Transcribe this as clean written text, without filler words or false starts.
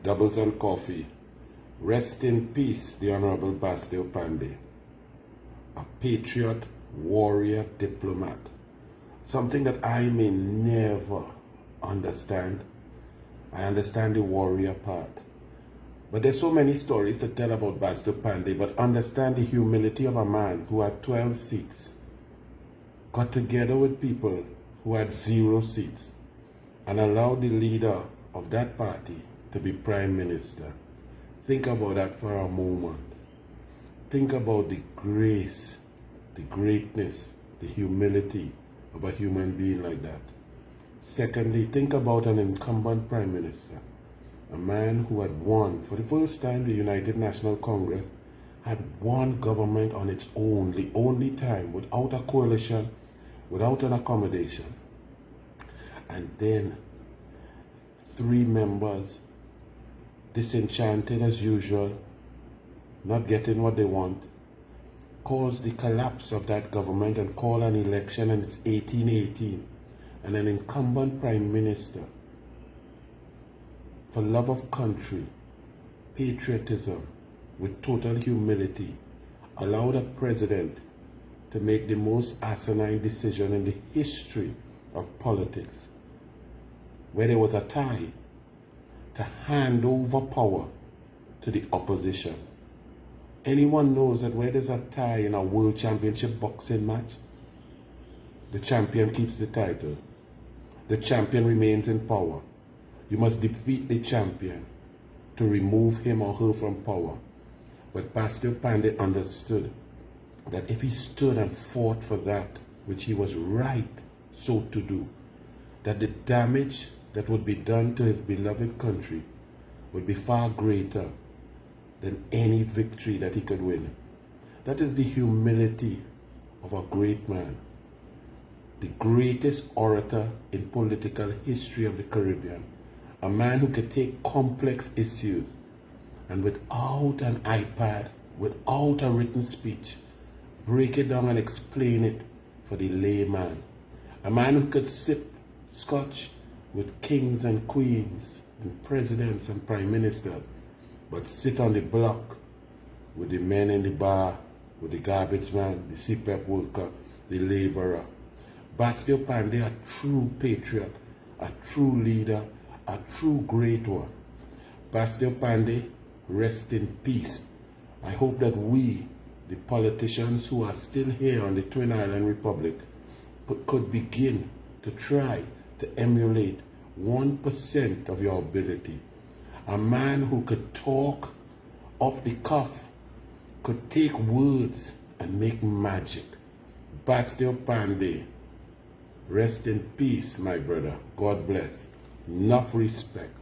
Doubles and coffee. Rest in peace, the Honorable BASDEO Panday, a patriot, warrior, diplomat. Something that I may never understand. I understand the warrior part. But there's so many stories to tell about BASDEO Panday, but understand the humility of a man who had 12 seats, got together with people who had 0 seats, and allowed the leader of that party to be prime minister. Think about that for a moment. Think about the grace, the greatness, the humility of a human being like that. Secondly, think about an incumbent prime minister, a man who had won, for the first time, the United National Congress had one government on its own, the only time, without a coalition, without an accommodation. And then 3 members, disenchanted as usual, not getting what they want, caused the collapse of that government and call an election, and it's 1818. And an incumbent prime minister, for love of country, patriotism, with total humility, allowed a president to make the most asinine decision in the history of politics, where there was a tie, to hand over power to the opposition. Anyone knows that where there's a tie in a world championship boxing match, the champion keeps the title. The champion remains in power. You must defeat the champion to remove him or her from power. But BASDEO Panday understood that if he stood and fought for that which he was right so to do, that the damage that would be done to his beloved country would be far greater than any victory that he could win. That is the humility of a great man, the greatest orator in political history of the Caribbean, a man who could take complex issues and without an iPad, without a written speech, break it down and explain it for the layman. A man who could sip scotch with kings and queens and presidents and prime ministers, but sit on the block with the men in the bar, with the garbage man, the CPEP worker, the laborer. BASDEO Panday, a true patriot, a true leader, a true great one. BASDEO Panday, rest in peace. I hope that we, the politicians who are still here on the Twin Island Republic, could begin to try to emulate 1% of your ability. A man who could talk off the cuff, could take words and make magic. BASDEO Panday, rest in peace, my brother. God bless. Enough respect.